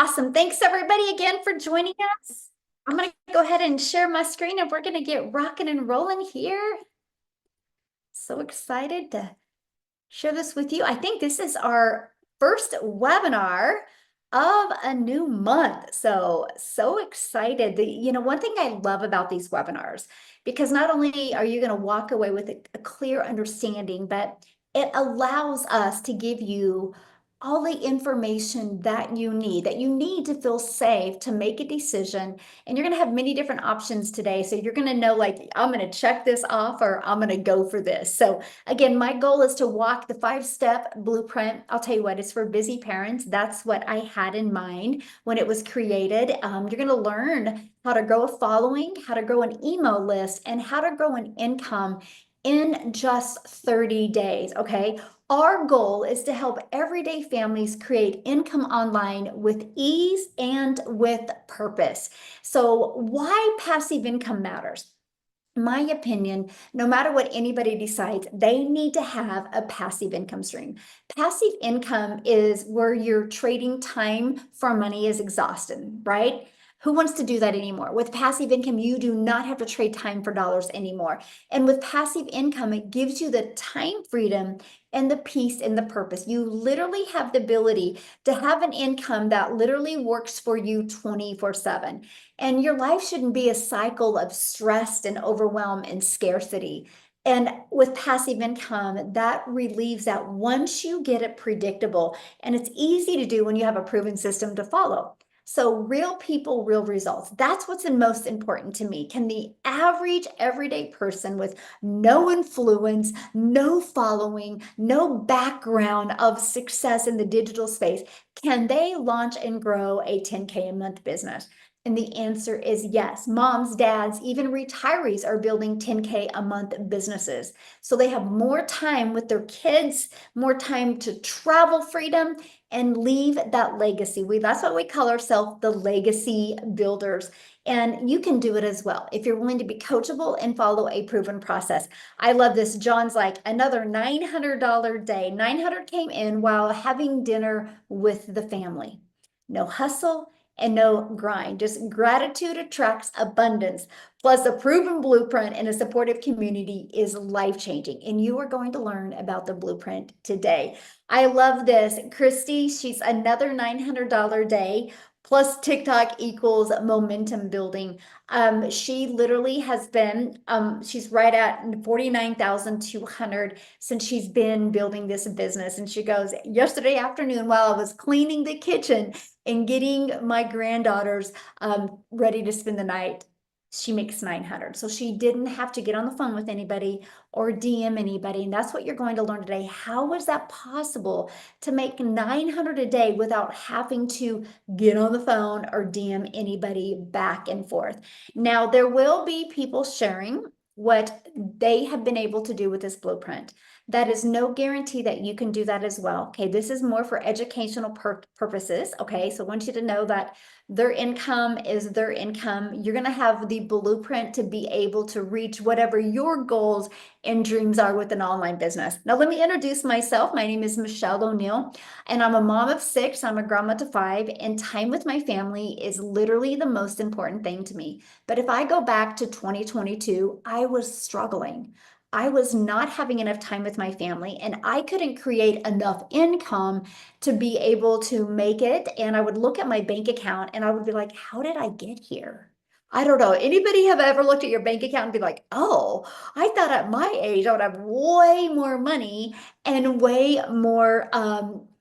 Awesome. Thanks everybody again for joining us. I'm going to go ahead and share my screen and we're going to get rocking and rolling here. So excited to share this with you. I think this is our first webinar of a new month. So excited. One thing I love about these webinars, because not only are you going to walk away with a clear understanding, but it allows us to give you all the information that you need to feel safe to make a decision. And you're going to have many different options today. So you're going to know, like, I'm going to check this off or I'm going to go for this. So again, my goal is to walk the 5-step blueprint. I'll tell you what, it's for busy parents. That's what I had in mind when it was created. You're going to learn how to grow a following, how to grow an email list, and how to grow an income in just 30 days. Okay. Our goal is to help everyday families create income online with ease and with purpose. So, why passive income matters? My opinion, no matter what anybody decides, they need to have a passive income stream. Passive income is where you're trading time for money is exhausted, right? Who wants to do that anymore? With passive income, you do not have to trade time for dollars anymore. And with passive income, it gives you the time freedom and the peace and the purpose. You literally have the ability to have an income that literally works for you 24/7. And your life shouldn't be a cycle of stress and overwhelm and scarcity. And with passive income, that relieves that once you get it predictable, and it's easy to do when you have a proven system to follow. So, real people, real results. That's what's most important to me. Can the average everyday person with no influence, no following, no background of success in the digital space, can they launch and grow a 10K a month business? And the answer is yes. Moms, dads, even retirees are building 10K a month businesses. So they have more time with their kids, more time to travel freedom and leave that legacy. That's what we call ourselves, the legacy builders. And you can do it as well if you're willing to be coachable and follow a proven process. I love this. John's like, another $900 day. 900 came in while having dinner with the family. No hustle and no grind. Just gratitude attracts abundance. Plus, a proven blueprint and a supportive community is life-changing. And you are going to learn about the blueprint today. I love this. Christy, she's another $900 day. Plus TikTok equals momentum building. She literally has been, she's right at 49,200 since she's been building this business. And she goes, yesterday afternoon while I was cleaning the kitchen and getting my granddaughters ready to spend the night, she makes 900. So she didn't have to get on the phone with anybody or DM anybody. And that's what you're going to learn today. How is that possible to make 900 a day without having to get on the phone or DM anybody back and forth? Now, there will be people sharing what they have been able to do with this blueprint. That is no guarantee that you can do that as well. Okay, this is more for educational purposes. Okay, so I want you to know that their income is their income. You're going to have the blueprint to be able to reach whatever your goals and dreams are with an online business. Now, let me introduce myself. My name is Michelle O'Neill, and I'm a mom of 6. I'm a grandma to 5, and time with my family is literally the most important thing to me. But if I go back to 2022, I was struggling. I was not having enough time with my family, and I couldn't create enough income to be able to make it. And I would look at my bank account and I would be like, how did I get here? I don't know. Anybody have ever looked at your bank account and be like, oh, I thought at my age I would have way more money and way more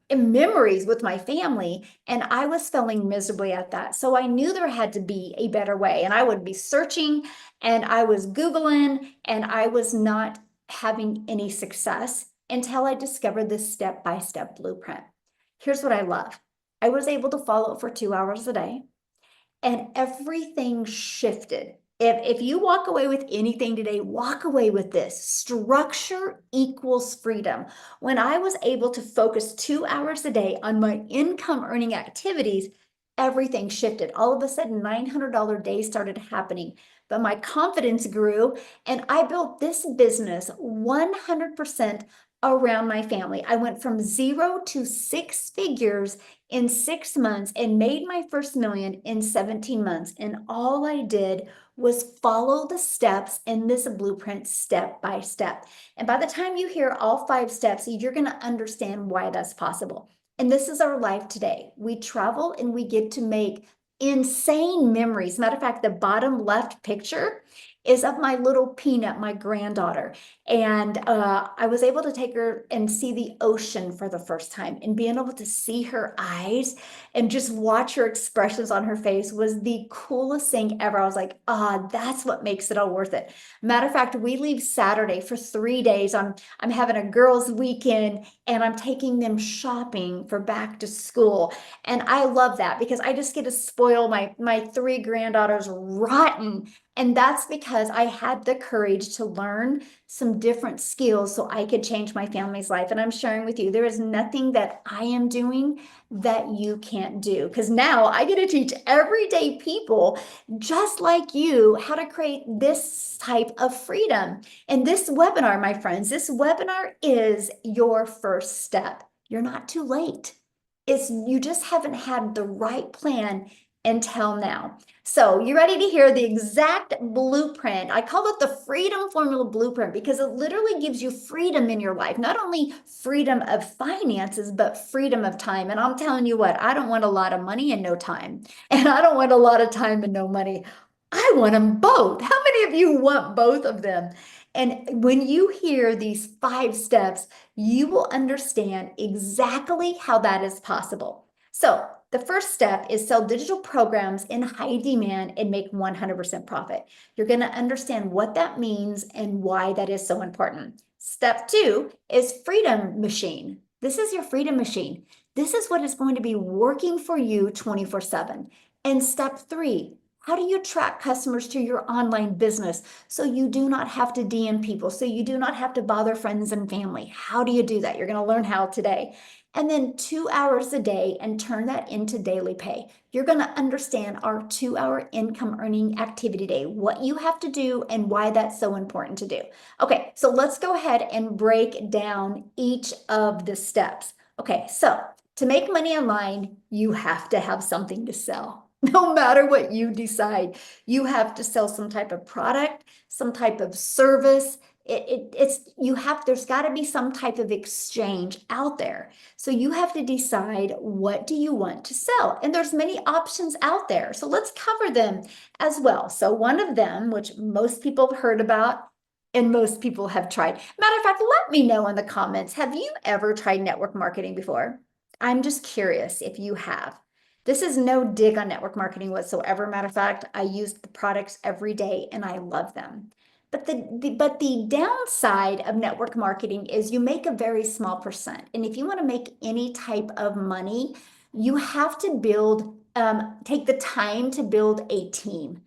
memories with my family. And I was feeling miserably at that. So I knew there had to be a better way. And I would be searching and I was Googling and I was not having any success until I discovered this step-by-step blueprint. Here's what I love. I was able to follow it for 2 hours a day and everything shifted. If you walk away with anything today, walk away with this. Structure equals freedom. When I was able to focus 2 hours a day on my income earning activities, everything shifted. All of a sudden, $900 days started happening, but my confidence grew and I built this business 100% around my family. I went from 0 to 6 figures in 6 months and made my first million in 17 months. And all I did was follow the steps in this blueprint step by step. And by the time you hear all 5 steps, you're going to understand why that's possible. And this is our life today. We travel and we get to make insane memories. Matter of fact, the bottom left picture is of my little Peanut, my granddaughter. And I was able to take her and see the ocean for the first time, and being able to see her eyes and just watch her expressions on her face was the coolest thing ever. I was like, that's what makes it all worth it. Matter of fact, we leave Saturday for 3 days. I'm having a girls' weekend, and I'm taking them shopping for back to school. And I love that because I just get to spoil my 3 granddaughters rotten. And that's because I had the courage to learn some different skills so I could change my family's life. And I'm sharing with you, there is nothing that I am doing that you can't do. Because now I get to teach everyday people just like you how to create this type of freedom. And this webinar, my friends, this webinar is your first step. You're not too late. You just haven't had the right plan until now. So you ready to hear the exact blueprint? I call it the Freedom Formula Blueprint because it literally gives you freedom in your life. Not only freedom of finances, but freedom of time. And I'm telling you what, I don't want a lot of money and no time. And I don't want a lot of time and no money. I want them both. How many of you want both of them? And when you hear these 5 steps, you will understand exactly how that is possible. So the first step is sell digital programs in high demand and make 100% profit. You're going to understand what that means and why that is so important. Step 2 is freedom machine. This is your freedom machine. This is what is going to be working for you 24/7. And step 3, how do you attract customers to your online business so you do not have to DM people, so you do not have to bother friends and family? How do you do that? You're going to learn how today. And then 2 hours a day and turn that into daily pay. You're going to understand our 2-hour income earning activity day, what you have to do and why that's so important to do. Okay, so let's go ahead and break down each of the steps. Okay, so to make money online, you have to have something to sell. No matter what you decide, you have to sell some type of product, some type of service. There's got to be some type of exchange out there. So you have to decide, what do you want to sell? And there's many options out there. So let's cover them as well. So one of them, which most people have heard about and most people have tried. Matter of fact, let me know in the comments, have you ever tried network marketing before? I'm just curious if you have. This is no dig on network marketing whatsoever. Matter of fact, I use the products every day and I love them. But the downside of network marketing is you make a very small percent. And if you want to make any type of money, you have to take the time to build a team.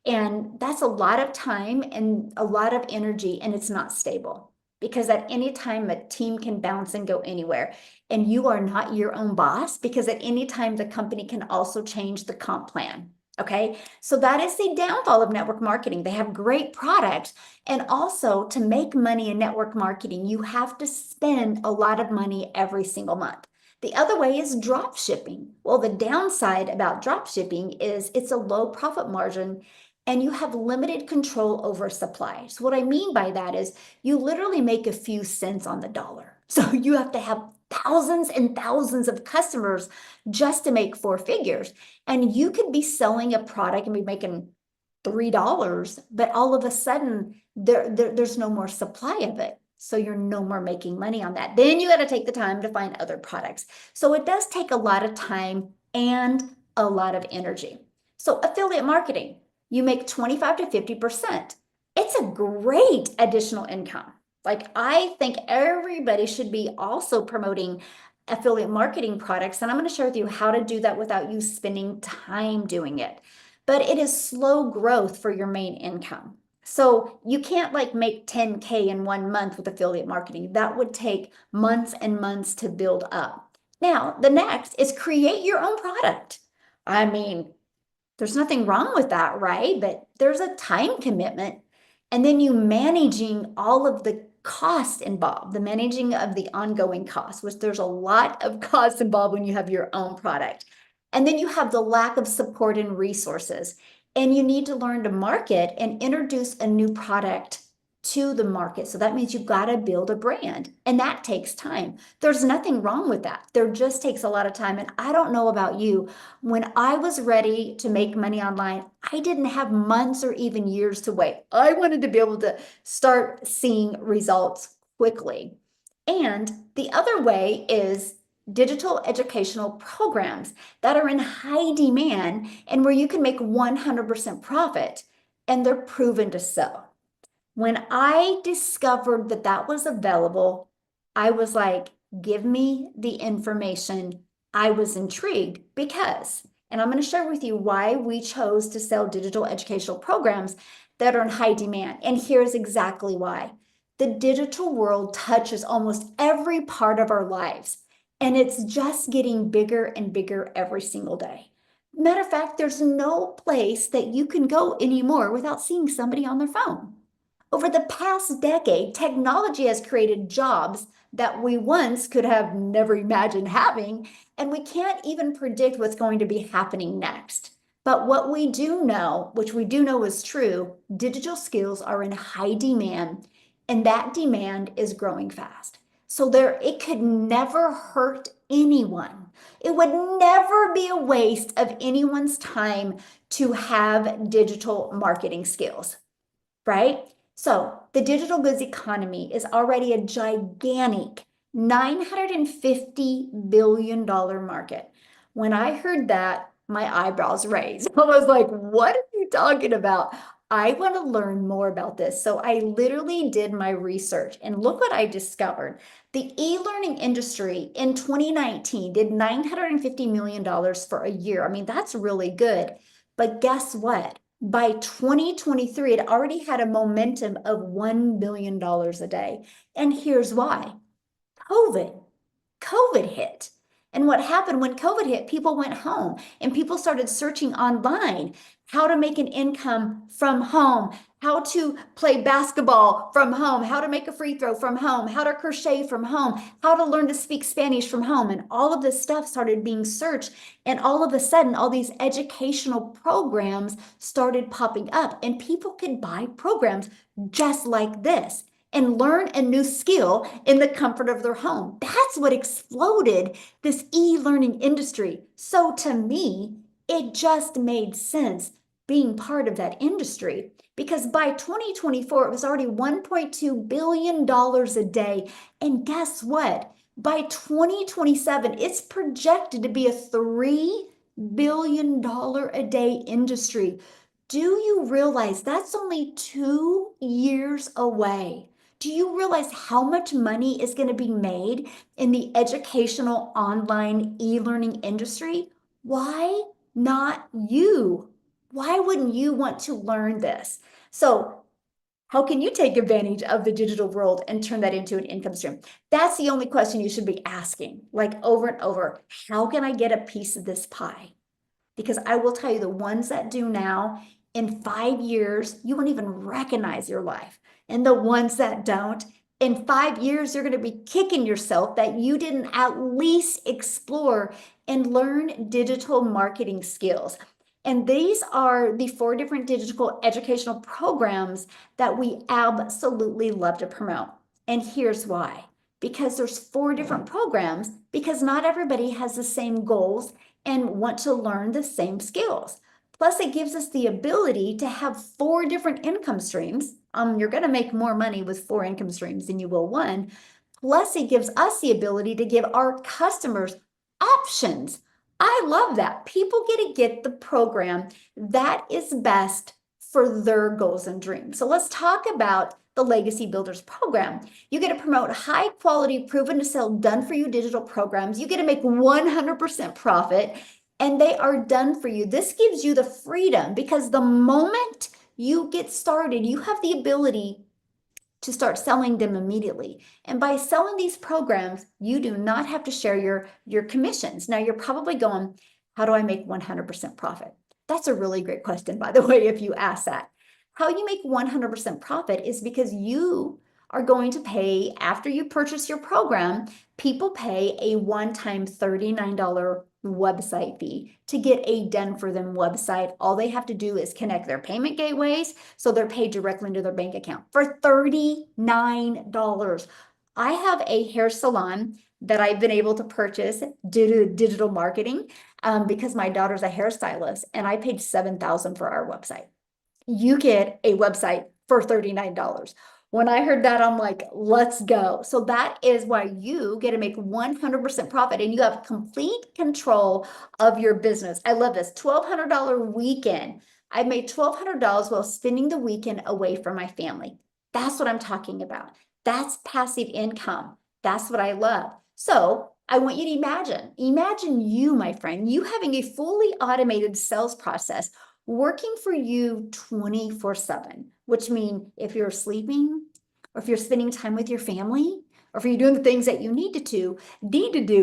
And that's a lot of time and a lot of energy, and it's not stable. Because at any time, a team can bounce and go anywhere. And you are not your own boss, because at any time, the company can also change the comp plan. Okay, so that is the downfall of network marketing. They have great products. And also, to make money in network marketing, you have to spend a lot of money every single month. The other way is drop shipping. Well, the downside about drop shipping is it's a low profit margin and you have limited control over supply. So what I mean by that is you literally make a few cents on the dollar. So you have to have thousands and thousands of customers just to make 4 figures. And you could be selling a product and be making $3, but all of a sudden there's no more supply of it. So you're no more making money on that. Then you got to take the time to find other products. So it does take a lot of time and a lot of energy. So affiliate marketing, you make 25 to 50%. It's a great additional income. Like, I think everybody should be also promoting affiliate marketing products. And I'm going to share with you how to do that without you spending time doing it. But it is slow growth for your main income. So you can't like make 10K in 1 month with affiliate marketing. That would take months and months to build up. Now, the next is create your own product. I mean, there's nothing wrong with that, right? But there's a time commitment. And then you managing all of the cost involved, the managing of the ongoing costs, which there's a lot of costs involved when you have your own product. And then you have the lack of support and resources. And you need to learn to market and introduce a new product to the market. So that means you've got to build a brand, and that takes time. There's nothing wrong with that. There just takes a lot of time. And I don't know about you, when I was ready to make money online, I didn't have months or even years to wait. I wanted to be able to start seeing results quickly. And the other way is digital educational programs that are in high demand and where you can make 100% profit, and they're proven to sell. When I discovered that that was available, I was like, give me the information. I was intrigued because, and I'm going to share with you why we chose to sell digital educational programs that are in high demand. And here's exactly why. The digital world touches almost every part of our lives, and it's just getting bigger and bigger every single day. Matter of fact, there's no place that you can go anymore without seeing somebody on their phone. Over the past decade, technology has created jobs that we once could have never imagined having, and we can't even predict what's going to be happening next. But what we do know, which we do know is true, digital skills are in high demand, and that demand is growing fast. So it could never hurt anyone. It would never be a waste of anyone's time to have digital marketing skills, right? So the digital goods economy is already a gigantic $950 billion market. When I heard that, my eyebrows raised. I was like, what are you talking about? I want to learn more about this. So I literally did my research, and look what I discovered. The e-learning industry in 2019 did $950 million for a year. I mean, that's really good. But guess what? By 2023, it already had a momentum of $1 billion a day. And here's why. COVID hit. And what happened when COVID hit, people went home and people started searching online how to make an income from home, how to play basketball from home, how to make a free throw from home, how to crochet from home, how to learn to speak Spanish from home. And all of this stuff started being searched. And all of a sudden, all these educational programs started popping up, and people could buy programs just like this and learn a new skill in the comfort of their home. That's what exploded this e-learning industry. So to me, it just made sense being part of that industry, because by 2024, it was already $1.2 billion a day. And guess what? By 2027, it's projected to be a $3 billion a day industry. Do you realize that's only 2 years away? Do you realize how much money is going to be made in the educational online e-learning industry? Why not you? Why wouldn't you want to learn this? So how can you take advantage of the digital world and turn that into an income stream? That's the only question you should be asking, like over and over. How can I get a piece of this pie? Because I will tell you, the ones that do now, in 5 years, you won't even recognize your life. And the ones that don't, in 5 years, you're going to be kicking yourself that you didn't at least explore and learn digital marketing skills. And these are the 4 different digital educational programs that we absolutely love to promote. And here's why. Because there's 4 different programs, because not everybody has the same goals and want to learn the same skills. Plus, it gives us the ability to have 4 different income streams. You're going to make more money with 4 income streams than you will one. Plus, it gives us the ability to give our customers options. I love that. People get to get the program that is best for their goals and dreams. So let's talk about the Legacy Builders program. You get to promote high quality, proven to sell, done for you digital programs. You get to make 100% profit, and they are done for you. This gives you the freedom, because the moment you get started, you have the ability to start selling them immediately. And by selling these programs, you do not have to share your commissions. Now you're probably going, how do I make 100% profit? That's a really great question, by the way, if you ask that. How you make 100% profit is because you are going to pay, after you purchase your program, people pay a one-time $39 website fee to get a done for them website. All they have to do is connect their payment gateways, so they're paid directly into their bank account for $39. I have a hair salon that I've been able to purchase due to digital marketing because my daughter's a hairstylist, and I paid $7,000 for our website. You get a website for $39. When I heard that, I'm like, let's go. So that is why you get to make 100% profit, and you have complete control of your business. I love this $1,200 weekend. I made $1,200 while spending the weekend away from my family. That's what I'm talking about. That's passive income. That's what I love. So I want you to imagine you, my friend, you having a fully automated sales process working for you 24/7, which means if you're sleeping, or if you're spending time with your family, or if you're doing the things that you need to do,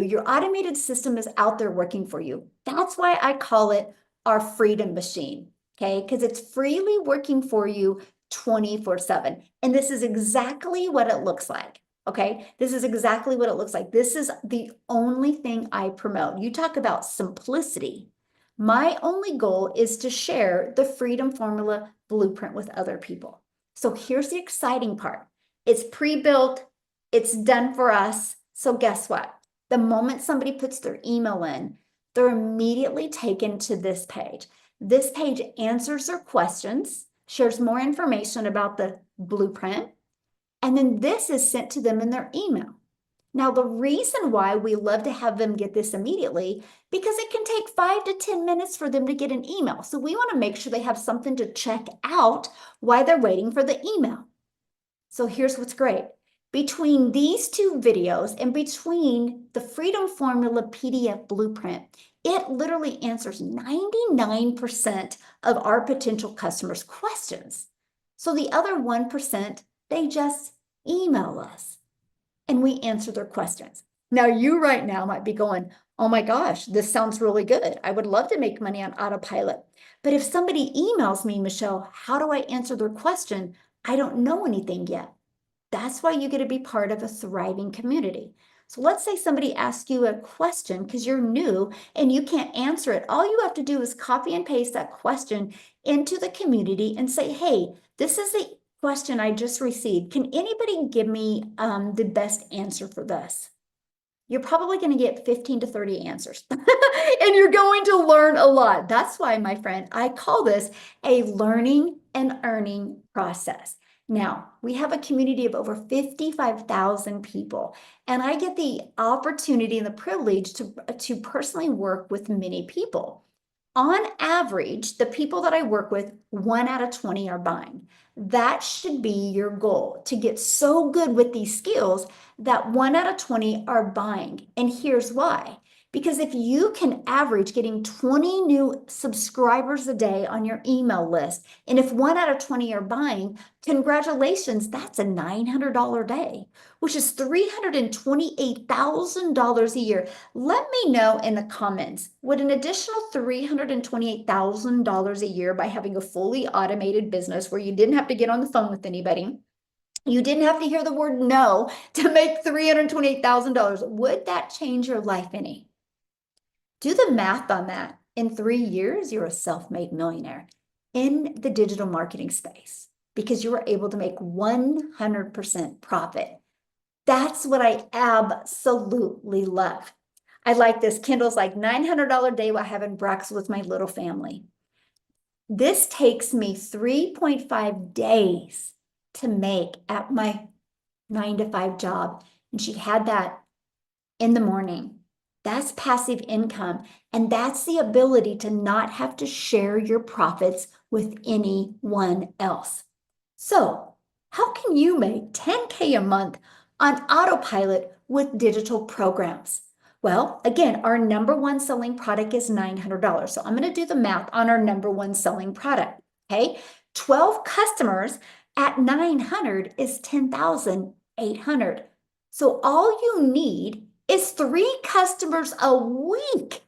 your automated system is out there working for you. That's why I call it our freedom machine, okay? Because it's freely working for you 24/7. And this is exactly what it looks like. Okay, this is exactly what it looks like. This is the only thing I promote. You talk about simplicity. My only goal is to share the Freedom Formula blueprint with other people. So here's the exciting part. It's pre-built, it's done for us. So guess what? The moment somebody puts their email in, they're immediately taken to this page. This page answers their questions, shares more information about the blueprint, and then this is sent to them in their email. Now, the reason why we love to have them get this immediately, because it can take 5 to 10 minutes for them to get an email. So we want to make sure they have something to check out while they're waiting for the email. So here's what's great. Between these two videos and between the Freedom Formula PDF blueprint, it literally answers 99% of our potential customers' questions. So the other 1%, they just email us and we answer their questions. Now, you right now might be going, oh my gosh, this sounds really good. I would love to make money on autopilot. But if somebody emails me, Michelle, how do I answer their question? I don't know anything yet. That's why you get to be part of a thriving community. So let's say somebody asks you a question because you're new and you can't answer it. All you have to do is copy and paste that question into the community and say, hey, this is the question I just received. Can anybody give me the best answer for this? You're probably going to get 15 to 30 answers and you're going to learn a lot. That's why, my friend, I call this a learning and earning process. Now, we have a community of over 55,000 people, and I get the opportunity and the privilege to personally work with many people. On average, the people that I work with, 1 out of 20 are buying. That should be your goal, to get so good with these skills that 1 out of 20 are buying. And here's why. Because if you can average getting 20 new subscribers a day on your email list, and if 1 out of 20 are buying, congratulations, that's a $900 day, which is $328,000 a year. Let me know in the comments, would an additional $328,000 a year by having a fully automated business where you didn't have to get on the phone with anybody, you didn't have to hear the word no to make $328,000, would that change your life any? Do the math on that. In 3 years, you're a self-made millionaire in the digital marketing space because you were able to make 100% profit. That's what I absolutely love. I like this. Kindle's like $900 day while having breakfast with my little family. This takes me 3.5 days to make at my 9-to-5 job. And she had that in the morning. That's passive income. And that's the ability to not have to share your profits with anyone else. So how can you make 10K a month on autopilot with digital programs? Well, again, our number one selling product is $900. So I'm going to do the math on our number one selling product. Okay, 12 customers at 900 is 10,800. So all you need is 3 customers a week.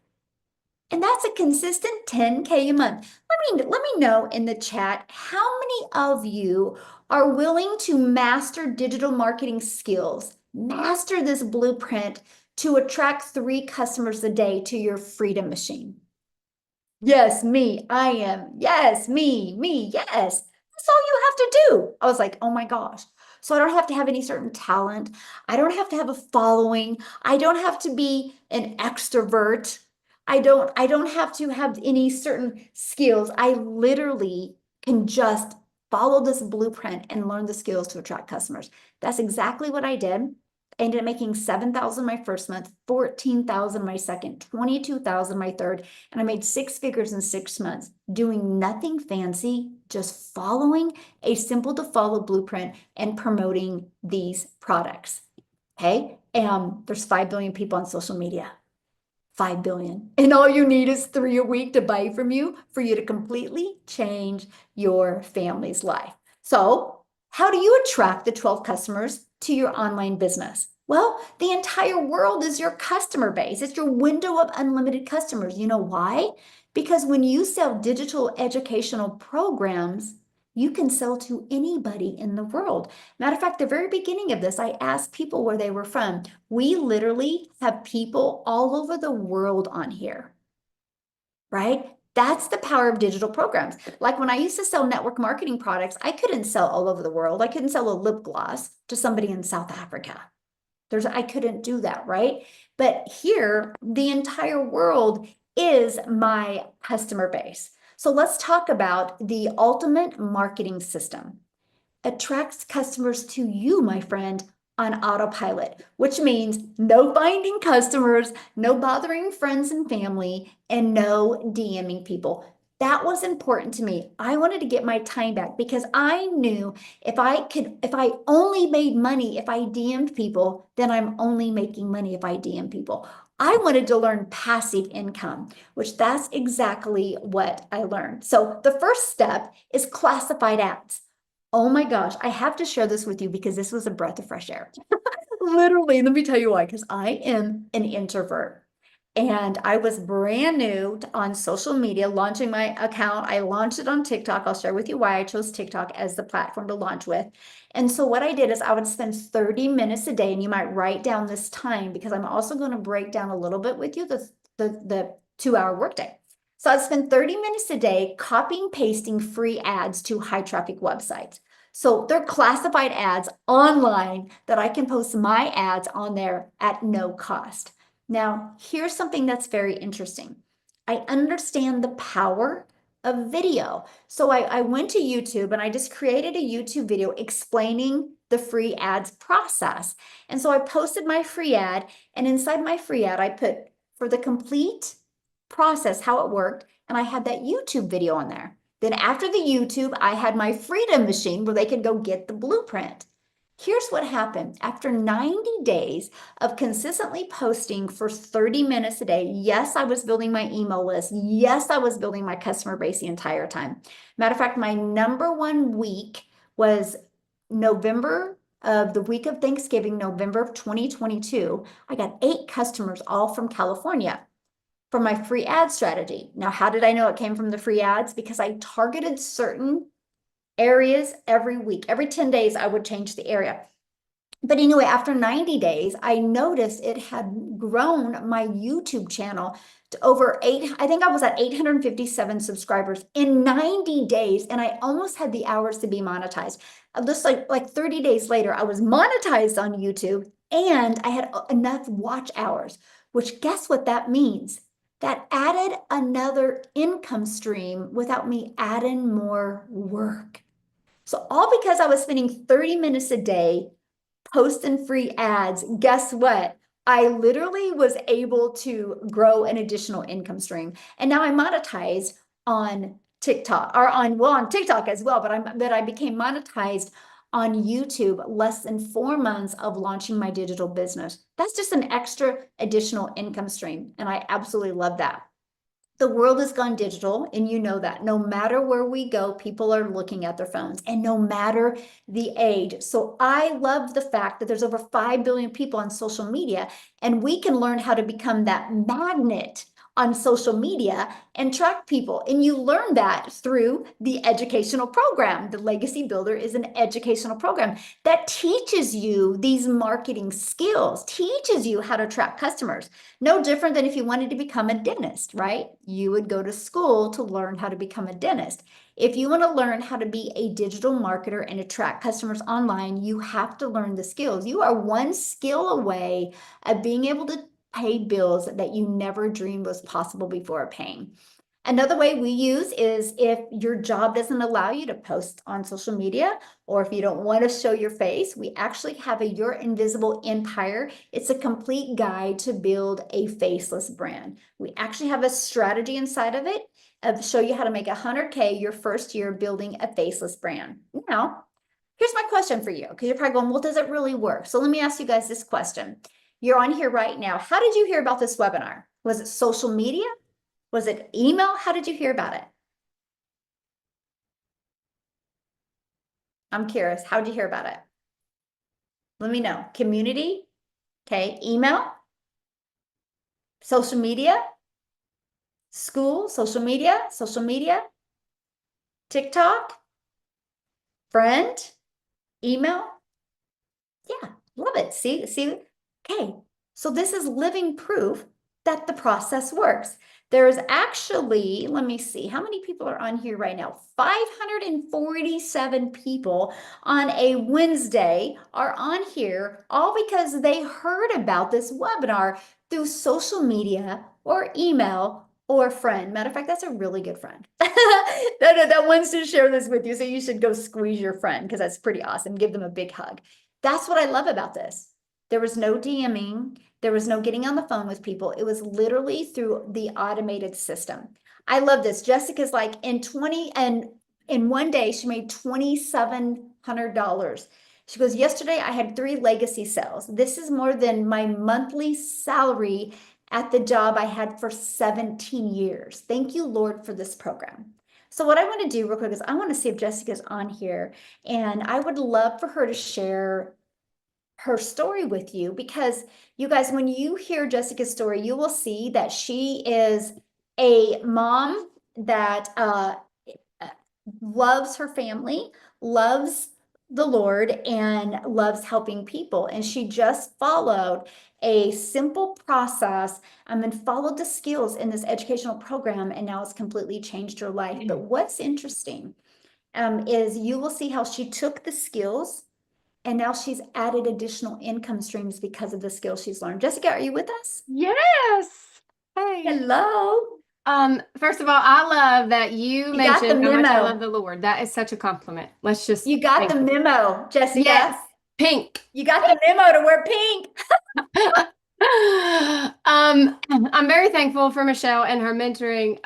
And that's a consistent 10K a month. Let me know in the chat, how many of you are willing to master digital marketing skills, master this blueprint to attract 3 customers a day to your Freedom Machine? Yes, me, I am. Yes, me, yes. That's all you have to do. I was like, oh my gosh. So I don't have to have any certain talent. I don't have to have a following. I don't have to be an extrovert. I don't have to have any certain skills. I literally can just follow this blueprint and learn the skills to attract customers. That's exactly what I did. I ended up making 7,000 my first month, 14,000 my second, 22,000 my third, and I made 6 figures in 6 months doing nothing fancy, just following a simple to follow blueprint and promoting these products. Okay. There's 5 billion people on social media. 5 billion. And all you need is 3 a week to buy from you for you to completely change your family's life. So, how do you attract the 12 customers to your online business? Well, the entire world is your customer base. It's your window of unlimited customers. You know why? Because when you sell digital educational programs, you can sell to anybody in the world. Matter of fact, the very beginning of this, I asked people where they were from. We literally have people all over the world on here, right? That's the power of digital programs. Like when I used to sell network marketing products, I couldn't sell all over the world. I couldn't sell a lip gloss to somebody in South Africa. I couldn't do that, right? But here, the entire world is my customer base. So let's talk about the ultimate marketing system. Attracts customers to you, my friend, on autopilot, which means no finding customers, no bothering friends and family, and no DMing people. That was important to me. I wanted to get my time back because I knew if I only made money if I DM'd people, then I'm only making money if I DM people. I wanted to learn passive income, which that's exactly what I learned. So the first step is classified ads. Oh my gosh, I have to share this with you because this was a breath of fresh air. Literally, let me tell you why, because I am an introvert. And I was brand new on social media, launching my account. I launched it on TikTok. I'll share with you why I chose TikTok as the platform to launch with. And so what I did is I would spend 30 minutes a day, and you might write down this time because I'm also going to break down a little bit with you the 2-hour workday. So I'd spend 30 minutes a day copying, pasting free ads to high traffic websites. So they're classified ads online that I can post my ads on there at no cost. Now, here's something that's very interesting. I understand the power of video. So I went to YouTube and I just created a YouTube video explaining the free ads process. And so I posted my free ad, and inside my free ad, I put for the complete process how it worked, and I had that YouTube video on there. Then after the YouTube, I had my Freedom Machine where they could go get the blueprint. Here's what happened. After 90 days of consistently posting for 30 minutes a day, yes, I was building my email list. Yes, I was building my customer base the entire time. Matter of fact, my number one week was November of the week of Thanksgiving, November of 2022. I got 8 customers, all from California, for my free ad strategy. Now, how did I know it came from the free ads? Because I targeted certain areas every week. Every 10 days, I would change the area. But anyway, after 90 days, I noticed it had grown my YouTube channel to over 8. I think I was at 857 subscribers in 90 days, and I almost had the hours to be monetized. Just like 30 days later, I was monetized on YouTube, and I had enough watch hours, which guess what that means? That added another income stream without me adding more work. So all because I was spending 30 minutes a day posting free ads, guess what? I literally was able to grow an additional income stream. And now I monetized on TikTok, or on TikTok as well, but I became monetized on YouTube less than 4 months of launching my digital business. That's just an extra additional income stream, and I absolutely love that. The world has gone digital, and you know that. No matter where we go, people are looking at their phones, and no matter the age. So I love the fact that there's over 5 billion people on social media, and we can learn how to become that magnet on social media and track people. And you learn that through the educational program. The Legacy Builder is an educational program that teaches you these marketing skills, teaches you how to track customers. No different than if you wanted to become a dentist, right? You would go to school to learn how to become a dentist. If you want to learn how to be a digital marketer and attract customers online, you have to learn the skills. You are one skill away of being able to pay bills that you never dreamed was possible before paying. Another way we use is if your job doesn't allow you to post on social media, or if you don't want to show your face, we actually have a Your Invisible Empire. It's a complete guide to build a faceless brand. We actually have a strategy inside of it of show you how to make 100K your first year building a faceless brand. Now, here's my question for you, because you're probably going, well, does it really work? So let me ask you guys this question. You're on here right now. How did you hear about this webinar? Was it social media? Was it email? How did you hear about it? I'm curious. How did you hear about it? Let me know. Community, okay, email, social media, school, social media, TikTok, friend, email. Yeah, love it. See, okay. So this is living proof that the process works. There's actually, let me see, how many people are on here right now? 547 people on a Wednesday are on here, all because they heard about this webinar through social media or email or a friend. Matter of fact, that's a really good friend that wants to share this with you. So you should go squeeze your friend because that's pretty awesome. Give them a big hug. That's what I love about this. There was no DMing. There was no getting on the phone with people. It was literally through the automated system. I love this. Jessica's like in one day she made $2,700. She goes, yesterday I had 3 legacy sales. This is more than my monthly salary at the job I had for 17 years. Thank you, Lord, for this program. So what I want to do real quick is I want to see if Jessica's on here, and I would love for her to share her story with you, because you guys, when you hear Jessica's story, you will see that she is a mom that loves her family, loves the Lord, and loves helping people. And she just followed a simple process and followed the skills in this educational program, and now it's completely changed her life. But what's interesting is you will see how she took the skills and now she's added additional income streams because of the skills she's learned. Jessica, are you with us? Yes. Hey. Hello. First of all, I love that you You got the mentioned how much I love memo. the Lord. That is such a compliment. Let's just You got thank the you. memo, Jessica. Yes, pink. You got the memo to wear pink. I'm very thankful for Michelle and her mentoring.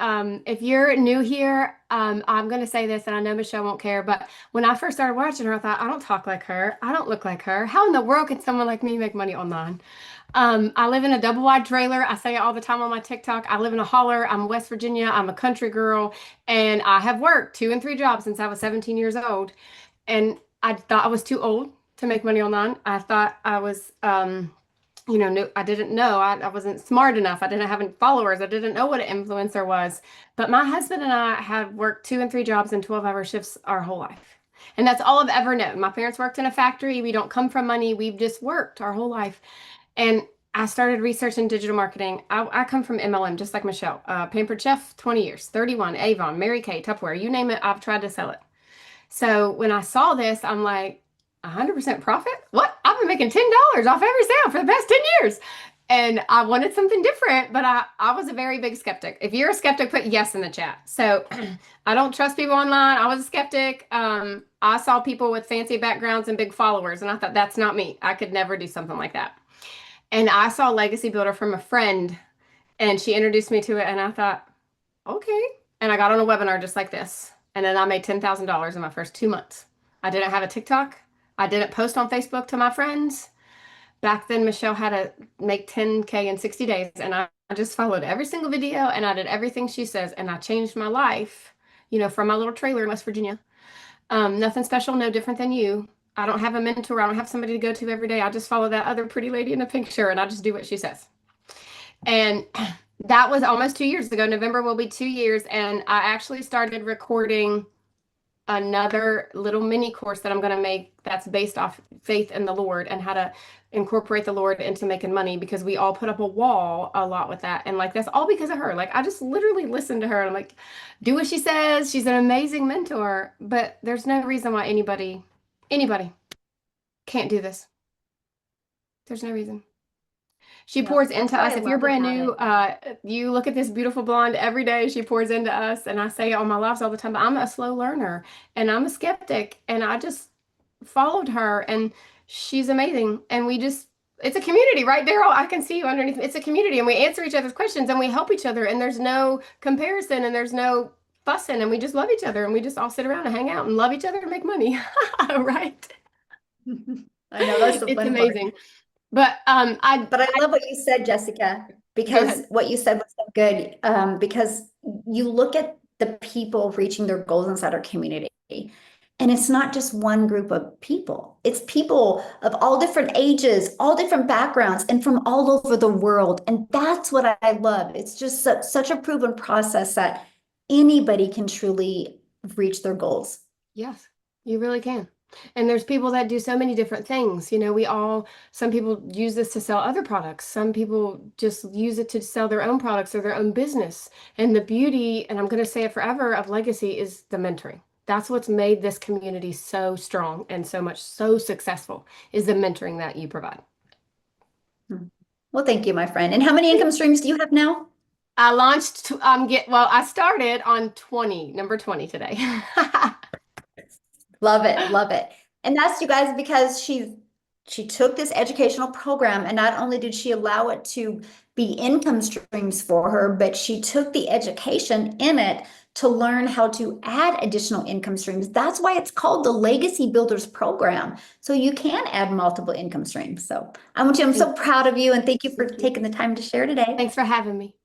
If you're new here, I'm going to say this, and I know Michelle won't care, but when I first started watching her, I thought, I don't talk like her. I don't look like her. How in the world can someone like me make money online? I live in a double wide trailer. I say it all the time on my TikTok. I live in a holler. I'm West Virginia. I'm a country girl, and I have worked 2 and 3 jobs since I was 17 years old. And I thought I was too old to make money online. I thought I was, no, I didn't know. I wasn't smart enough. I didn't have any followers. I didn't know what an influencer was. But my husband and I had worked 2 and 3 jobs and 12-hour shifts our whole life. And that's all I've ever known. My parents worked in a factory. We don't come from money. We've just worked our whole life. And I started researching digital marketing. I come from MLM, just like Michelle. Pampered Chef, 20 years, 31, Avon, Mary Kay, Tupperware, you name it, I've tried to sell it. So when I saw this, I'm like, 100% profit? What? I've been making $10 off every sale for the past 10 years. And I wanted something different, but I was a very big skeptic. If you're a skeptic, put yes in the chat. So I don't trust people online. I was a skeptic. I saw people with fancy backgrounds and big followers, and I thought, that's not me. I could never do something like that. And I saw Legacy Builder from a friend, and she introduced me to it, and I thought, okay. And I got on a webinar just like this. And then I made $10,000 in my first 2 months. I didn't have a TikTok. I didn't post on Facebook to my friends. Back then, Michelle had to make 10K in 60 days. And I just followed every single video and I did everything she says. And I changed my life, from my little trailer in West Virginia. Nothing special, no different than you. I don't have a mentor. I don't have somebody to go to every day. I just follow that other pretty lady in the pink shirt and I just do what she says. And That was almost 2 years ago. November will be 2 years. And I actually started recording another little mini course that I'm going to make that's based off faith in the Lord and how to incorporate the Lord into making money because we all put up a wall a lot with that. And like that's all because of her. Like I just literally listened to her and I'm like, do what she says. She's an amazing mentor, but there's no reason why anybody can't do this. There's no reason. She Yeah, pours that's into what us. I If you're love brand about new, it. you look at this beautiful blonde every day. She pours into us. And I say it on my lives all the time, but I'm a slow learner and I'm a skeptic. And I just followed her and she's amazing. And it's a community, right, Daryl? I can see you underneath. It's a community and we answer each other's questions and we help each other. And there's no comparison and there's no fussing. And we just love each other and we just all sit around and hang out and love each other and make money. Right? I know that's the It's fun part. amazing. But But I love what you said, Jessica, go because ahead. what you said was so good. Because you look at the people reaching their goals inside our community, and it's not just one group of people. It's people of all different ages, all different backgrounds, and from all over the world. And that's what I love. It's just such a proven process that anybody can truly reach their goals. Yes, you really can. And there's people that do so many different things. Some people use this to sell other products. Some people just use it to sell their own products or their own business. And the beauty, and I'm going to say it forever, of legacy is the mentoring. That's what's made this community so strong and so successful is the mentoring that you provide. Hmm. Well, thank you, my friend. And how many income streams do you have now? I launched, I started on number 20 today. Love it, love it. And that's you guys because she took this educational program and not only did she allow it to be income streams for her, but she took the education in it to learn how to add additional income streams. That's why it's called the Legacy Builders Program. So you can add multiple income streams. So I'm so Thank proud of you and thank you for thank you. taking the time to share today. Thanks for having me.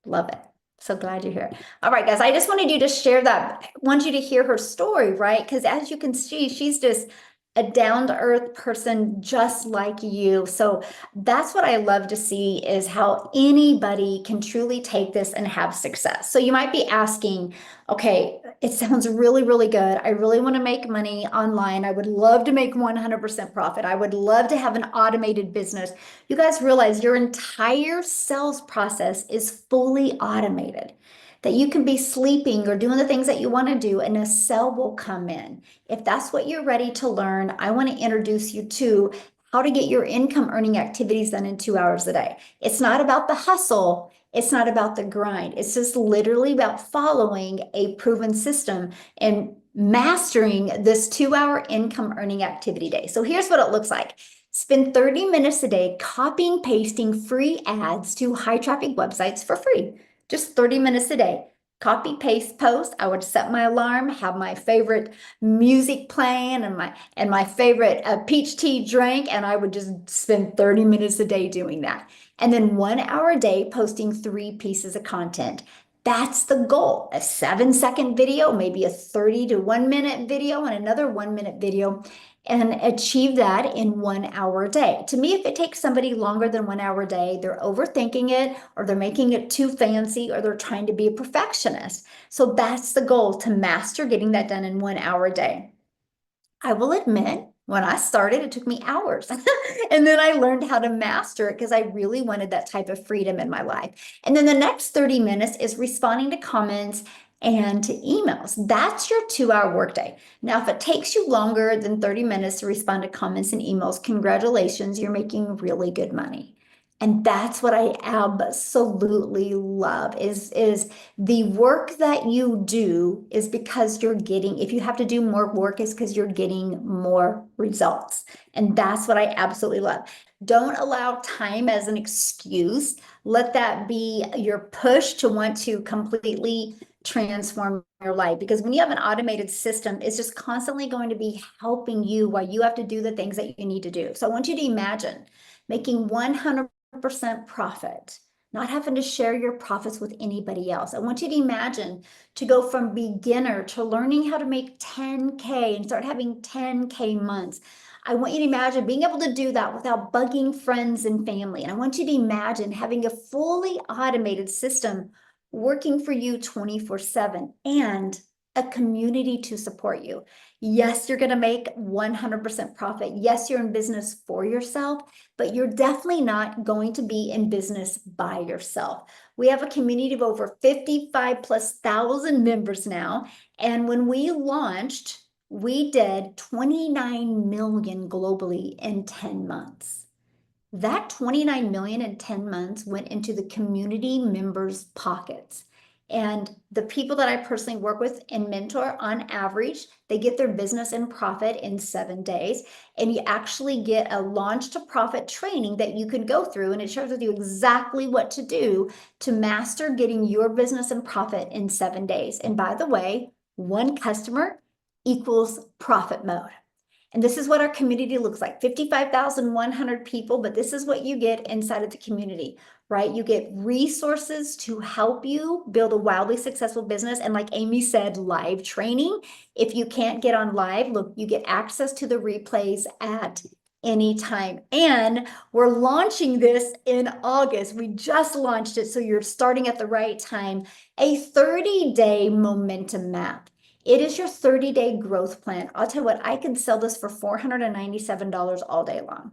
Love it. So glad you're here. All right, guys, I just wanted you to share that. I want you to hear her story, right? Because as you can see, she's just a down-to-earth person just like you. So that's what I love to see is how anybody can truly take this and have success. So you might be asking, okay, it sounds really, really good. I really want to make money online. I would love to make 100% profit. I would love to have an automated business. You guys realize your entire sales process is fully automated, that you can be sleeping or doing the things that you want to do, and a sale will come in. If that's what you're ready to learn, I want to introduce you to how to get your income earning activities done in 2 hours a day. It's not about the hustle. It's not about the grind. It's just literally about following a proven system and mastering this 2 hour income earning activity day. So here's what it looks like. Spend 30 minutes a day copying, pasting free ads to high traffic websites for free. Just 30 minutes a day. Copy, paste, post. I would set my alarm, have my favorite music playing and my favorite peach tea drink, and I would just spend 30 minutes a day doing that. And then 1 hour a day posting 3 pieces of content. That's the goal. A 7 second video, maybe a 30 to 1 minute video, and another 1 minute video, and achieve that in 1 hour a day. To me, if it takes somebody longer than 1 hour a day, they're overthinking it, or they're making it too fancy, or they're trying to be a perfectionist. So that's the goal, to master getting that done in 1 hour a day. I will admit, when I started, it took me hours. And then I learned how to master it because I really wanted that type of freedom in my life. And then the next 30 minutes is responding to comments and to emails. That's your 2 hour workday. Now, if it takes you longer than 30 minutes to respond to comments and emails, congratulations, you're making really good money. And that's what I absolutely love is the work that you do is because you're getting, if you have to do more work, is because you're getting more results. And that's what I absolutely love. Don't allow time as an excuse. Let that be your push to want to completely transform your life. Because when you have an automated system, it's just constantly going to be helping you while you have to do the things that you need to do. So I want you to imagine making 100% profit, not having to share your profits with anybody else. I want you to imagine to go from beginner to learning how to make 10K and start having 10K months. I want you to imagine being able to do that without bugging friends and family. And I want you to imagine having a fully automated system working for you 24/7 and a community to support you. Yes, you're going to make 100% profit. Yes, you're in business for yourself, but you're definitely not going to be in business by yourself. We have a community of over 55 plus thousand members now. And when we launched, we did 29 million globally in 10 months. That 29 million in 10 months went into the community members' pockets. And the people that I personally work with and mentor, on average, they get their business in profit in 7 days. And you actually get a launch to profit training that you can go through, and it shows you exactly what to do to master getting your business in profit in 7 days. And by the way, one customer equals profit mode. And this is what our community looks like, 55,100 people, but this is what you get inside of the community, right? You get resources to help you build a wildly successful business. And like Amy said, live training. If you can't get on live, look, you get access to the replays at any time. And we're launching this in August. We just launched it, so you're starting at the right time. A 30-day momentum map. It is your 30-day growth plan. I'll tell you what, I can sell this for $497 all day long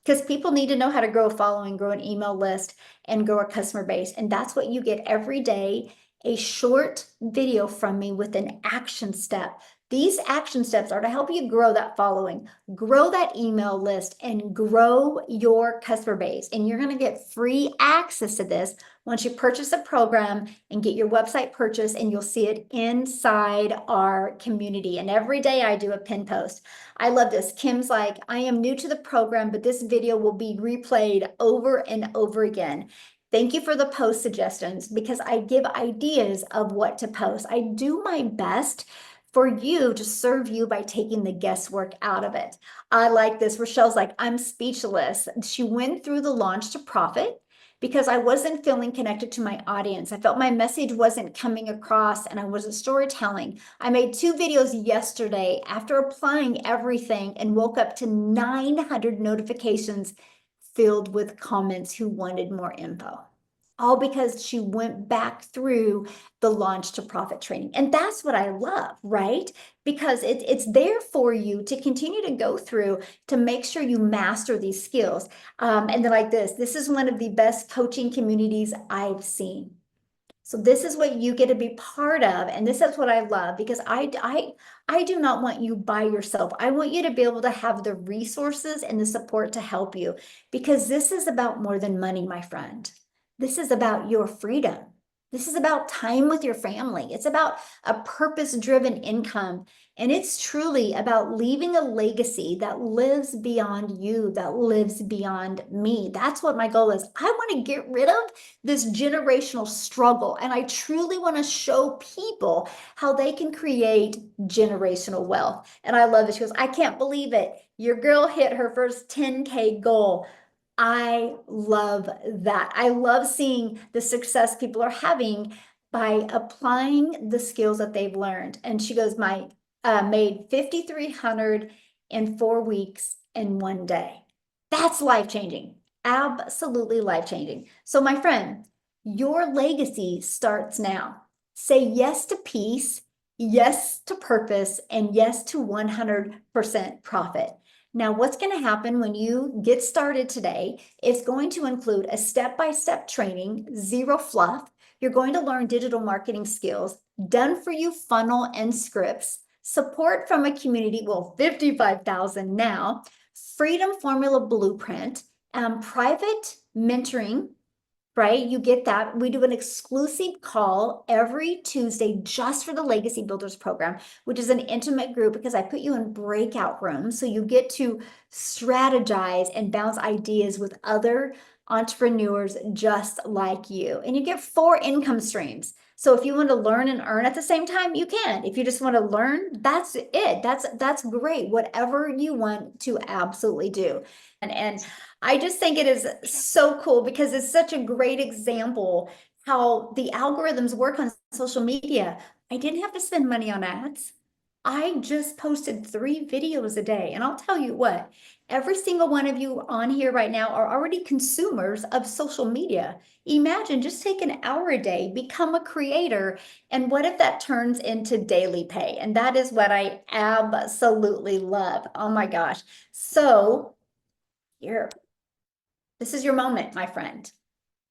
because people need to know how to grow a following, grow an email list, and grow a customer base. And that's what you get every day, a short video from me with an action step. These action steps are to help you grow that following, grow that email list, and grow your customer base. And you're going to get free access to this once you purchase a program and get your website purchased, and you'll see it inside our community. And every day I do a pin post. I love this. Kim's like, I am new to the program, but this video will be replayed over and over again. Thank you for the post suggestions because I give ideas of what to post. I do my best for you to serve you by taking the guesswork out of it. I like this. Rochelle's like, I'm speechless. She went through the launch to profit because I wasn't feeling connected to my audience. I felt my message wasn't coming across and I wasn't storytelling. I made 2 videos yesterday after applying everything and woke up to 900 notifications filled with comments who wanted more info. All because she went back through the launch to profit training. And that's what I love, right? Because it's there for you to continue to go through to make sure you master these skills. And then like this is one of the best coaching communities I've seen. So this is what you get to be part of. And this is what I love because I do not want you by yourself. I want you to be able to have the resources and the support to help you because this is about more than money, my friend. This is about your freedom. This is about time with your family. It's about a purpose-driven income. And it's truly about leaving a legacy that lives beyond you, that lives beyond me. That's what my goal is. I want to get rid of this generational struggle. And I truly want to show people how they can create generational wealth. And I love it. She goes, I can't believe it. Your girl hit her first 10K goal. I love that. I love seeing the success people are having by applying the skills that they've learned. And she goes, my made 5,300 in 4 weeks in 1 day. That's life-changing. Absolutely life-changing. So my friend, your legacy starts now. Say yes to peace, yes to purpose, and yes to 100% profit. Now, what's going to happen when you get started today is going to include a step-by-step training, zero fluff. You're going to learn digital marketing skills, done for you funnel and scripts, support from a community, well, 55,000 now, freedom formula blueprint, private mentoring, right? You get that. We do an exclusive call every Tuesday just for the Legacy Builders program, which is an intimate group because I put you in breakout rooms. So you get to strategize and bounce ideas with other entrepreneurs just like you. And you get 4 income streams. So if you want to learn and earn at the same time, you can. If you just want to learn, that's it. That's great. Whatever you want to absolutely do. And I just think it is so cool because it's such a great example how the algorithms work on social media. I didn't have to spend money on ads. I just posted 3 videos a day. And I'll tell you what, every single one of you on here right now are already consumers of social media. Imagine just take an hour a day, become a creator. And what if that turns into daily pay? And that is what I absolutely love. Oh my gosh. So here, this is your moment, my friend.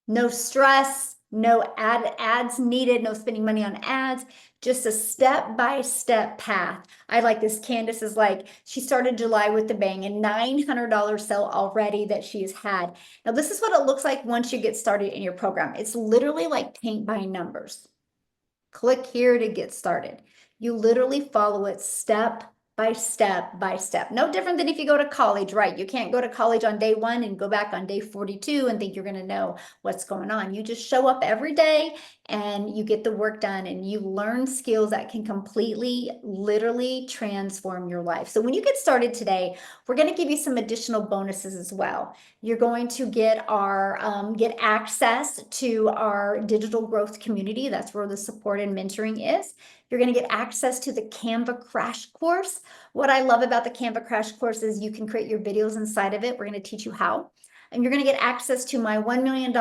No stress, no ads needed, no spending money on ads, just a step-by-step path. I like this. Candace is like, she started July with the bang, and $900 sale already that she's had. Now, this is what it looks like once you get started in your program. It's literally like paint by numbers. Click here to get started. You literally follow it step by step by step. No different than if you go to college, right? You can't go to college on day 1 and go back on day 42 and think you're going to know what's going on. You just show up every day and you get the work done and you learn skills that can completely, literally transform your life. So when you get started today, we're going to give you some additional bonuses as well. You're going to get get access to our digital growth community. That's where the support and mentoring is. You're going to get access to the Canva crash course. What I love about the Canva crash course is you can create your videos inside of it. We're going to teach you how. And you're going to get access to my $1 million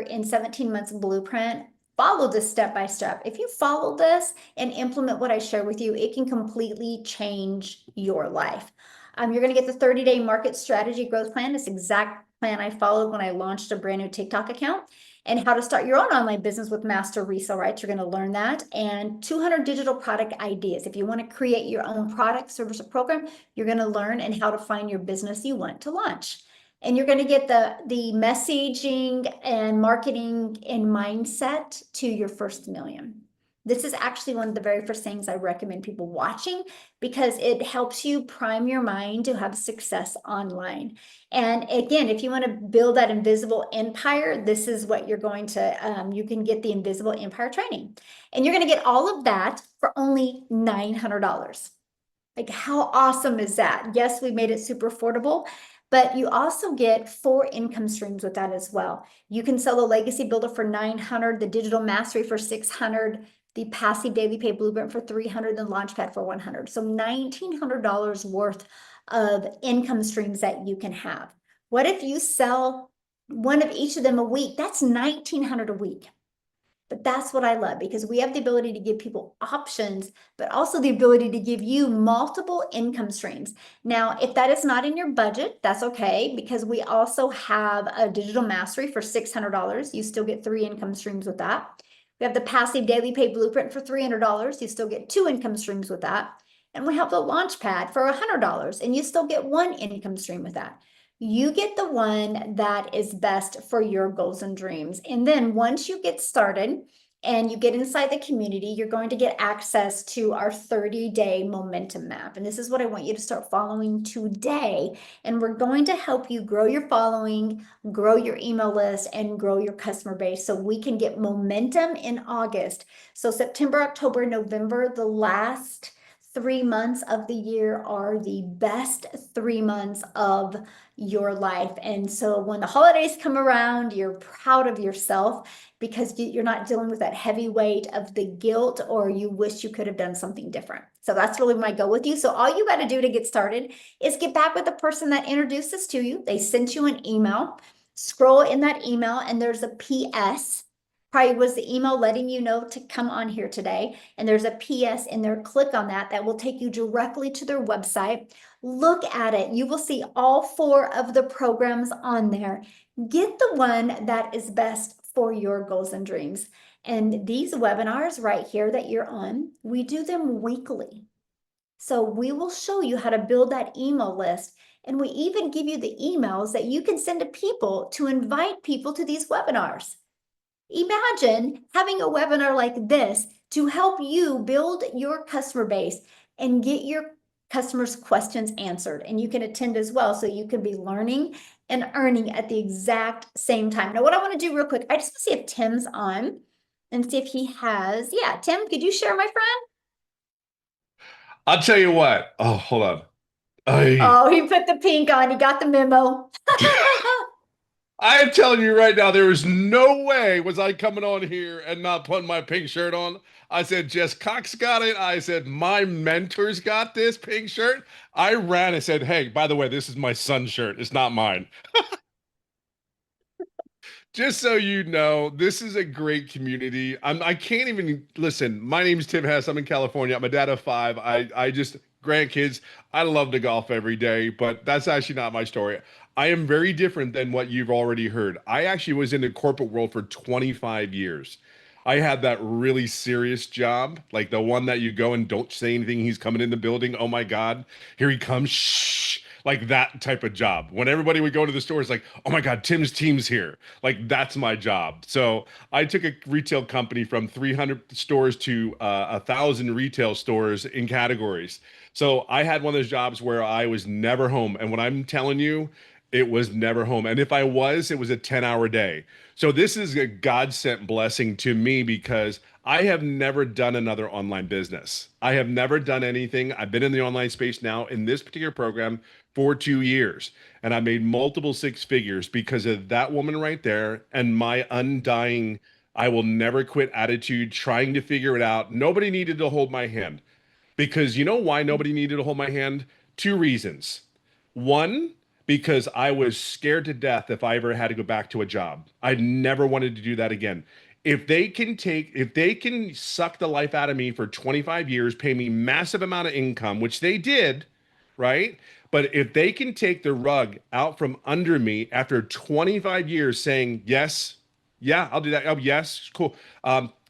in 17 months blueprint. Follow this step by step. If you follow this and implement what I share with you, it can completely change your life. You're going to get the 30-day market strategy growth plan. This exact plan I followed when I launched a brand new TikTok account, and how to start your own online business with master resale rights. You're going to learn that, and 200 digital product ideas. If you want to create your own product, service, or program, you're going to learn and how to find your business you want to launch. And you're going to get the messaging and marketing and mindset to your first million. This is actually one of the very first things I recommend people watching because it helps you prime your mind to have success online. And again, if you want to build that invisible empire, this is what you're going to, you can get the invisible empire training. And you're going to get all of that for only $900. Like, how awesome is that? Yes, we made it super affordable, but you also get 4 income streams with that as well. You can sell the legacy builder for 900, the digital mastery for 600, the passive daily pay blueprint for 300, and launchpad for 100. So $1,900 worth of income streams that you can have. What if you sell one of each of them a week? That's $1,900 a week. But that's what I love, because we have the ability to give people options, but also the ability to give you multiple income streams. Now, if that is not in your budget, that's okay, because we also have a digital mastery for $600. You still get 3 income streams with that. We have the passive daily pay blueprint for $300. You still get 2 income streams with that. And we have the launchpad for $100, and you still get 1 income stream with that. You get the one that is best for your goals and dreams. And then once you get started and you get inside the community, you're going to get access to our 30-day momentum map. And this is what I want you to start following today. And we're going to help you grow your following, grow your email list, and grow your customer base so we can get momentum in August. So September, October, November, the last 3 months of the year are the best 3 months of your life. And so when the holidays come around, you're proud of yourself because you're not dealing with that heavy weight of the guilt, or you wish you could have done something different. So that's really my goal with you. So all you got to do to get started is get back with the person that introduced this to you. They sent you an email. Scroll in that email and there's a PS. Probably was the email letting you know to come on here today. And there's a PS in there. Click on that. That will take you directly to their website. Look at it. You will see all 4 of the programs on there. Get the one that is best for your goals and dreams. And these webinars right here that you're on, we do them weekly. So we will show you how to build that email list. And we even give you the emails that you can send to people to invite people to these webinars. Imagine having a webinar like this to help you build your customer base and get your customers' questions answered. And you can attend as well, so you can be learning and earning at the exact same time. Now, what I want to do real quick, I just want to see if Tim's on and see if he has. Yeah, Tim, could you share, my friend? I'll tell you what. Oh, hold on. I Oh, he put the pink on. He got the memo. I am telling you right now, there is no way was I coming on here and not putting my pink shirt on. I said, Jess Cox got it. I said, my mentor's got this pink shirt. I ran and said, hey, by the way, this is my son's shirt. It's not mine. Just so you know, this is a great community. I can't even listen. My name's Tim Hess. I'm in California. I'm a dad of five. I just grandkids. I love to golf every day, but that's actually not my story. I am very different than what you've already heard. I actually was in the corporate world for 25 years. I had that really serious job, like the one that you go and don't say anything. He's coming in the building. Oh my God, here he comes. Shh. Like that type of job. When everybody would go to the store, it's like, oh my God, Tim's team's here. Like that's my job. So I took a retail company from 300 stores to 1,000 retail stores in categories. So I had one of those jobs where I was never home. And when I'm telling you, it was never home. And if I was, it was a 10-hour day. So this is a God sent blessing to me because I have never done another online business. I have never done anything. I've been in the online space now in this particular program for 2 years. And I made multiple six figures because of that woman right there and my undying, I will never quit attitude, trying to figure it out. Nobody needed to hold my hand because you know why nobody needed to hold my hand? Two reasons. One, because I was scared to death if I ever had to go back to a job. I never wanted to do that again. If they can suck the life out of me for 25 years, pay me massive amount of income, which they did, right? But if they can take the rug out from under me after 25 years saying, yes, yeah, I'll do that. Oh, yes, cool.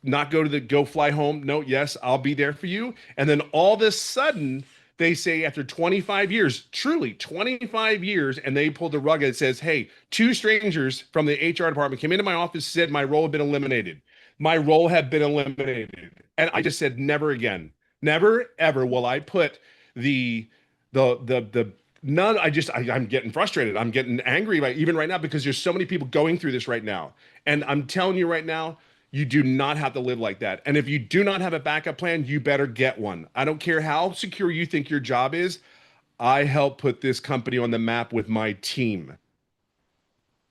Not go fly home. No, yes, I'll be there for you. And then all of a sudden, they say after 25 years, truly 25 years, and they pulled the rug and it says, hey, two strangers from the HR department came into my office, said my role had been eliminated. My role had been eliminated. And I just said, never again. Never, ever will I put the the none I'm getting frustrated. I'm getting angry right even right now because there's so many people going through this right now. And I'm telling you right now, you do not have to live like that. And if you do not have a backup plan, you better get one. I don't care how secure you think your job is. I helped put this company on the map with my team.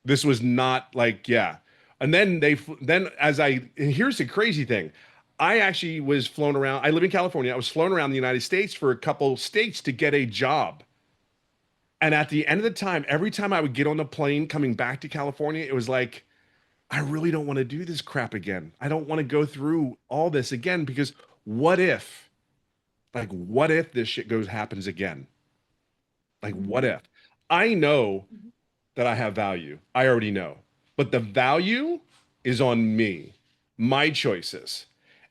This was not like, yeah. And then here's the crazy thing. I actually was flown around. I live in California. I was flown around the United States for a couple states to get a job. And at the end of the time, every time I would get on the plane coming back to California, it was like, I really don't want to do this crap again. I don't want to go through all this again because what if, what if this shit happens again? Like, what if? I know that I have value. I already know. But the value is on me, my choices.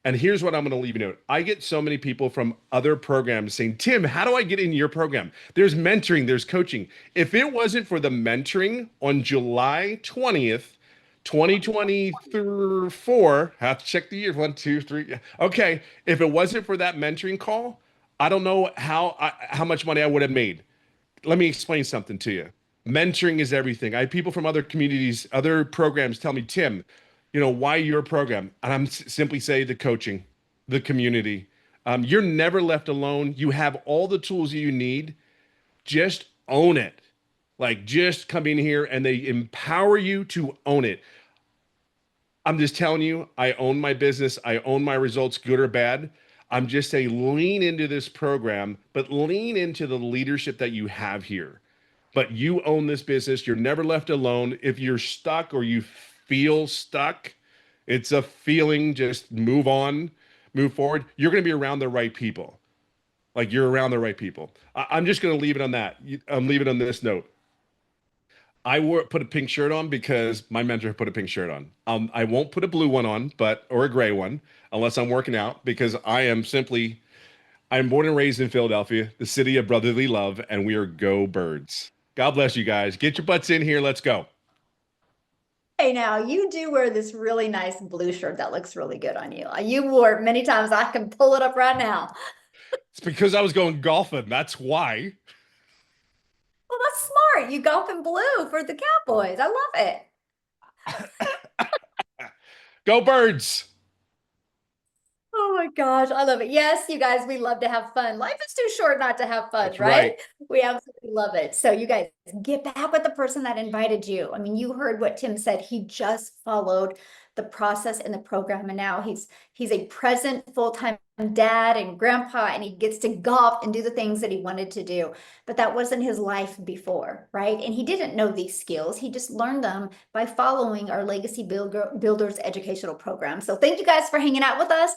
And here's what I'm going to leave you note. I get so many people from other programs saying, Tim, how do I get in your program? There's mentoring, there's coaching. If it wasn't for the mentoring on July 20th, 2024, have to check the year. 1, 2, 3. Yeah. Okay. If it wasn't for that mentoring call, I don't know how much money I would have made. Let me explain something to you. Mentoring is everything. I have people from other communities, other programs tell me, Tim, why your program? And I'm simply say the coaching, the community. You're never left alone. You have all the tools you need. Just own it. Like just come in here and they empower you to own it. I'm just telling you, I own my business. I own my results, good or bad. I'm just saying lean into this program, but lean into the leadership that you have here. But you own this business. You're never left alone. If you're stuck or you feel stuck, it's a feeling, just move on, move forward. You're going to be around the right people. Like you're around the right people. I'm just going to leave it on that. I'm leaving it on this note. Put a pink shirt on because my mentor put a pink shirt on. I won't put a blue one on, or a gray one, unless I'm working out because I'm born and raised in Philadelphia, the city of brotherly love, and we are go birds. God bless you guys. Get your butts in here. Let's go. Hey, now you do wear this really nice blue shirt that looks really good on you. You wore it many times. I can pull it up right now. It's because I was going golfing. That's why. Well, that's smart. You golf in blue for the Cowboys. I love it. Go birds. Oh my gosh, I love it. Yes, you guys, we love to have fun. Life is too short not to have fun, That's right? right. We absolutely Love it. So you guys get back with the person that invited you. I mean, you heard what Tim said. He just followed the process and the program, and now he's a present full-time dad and grandpa, and he gets to golf and do the things that he wanted to do. But that wasn't his life before, right? And he didn't know these skills. He just learned them by following our Legacy Builders educational program. So thank you guys for hanging out with us.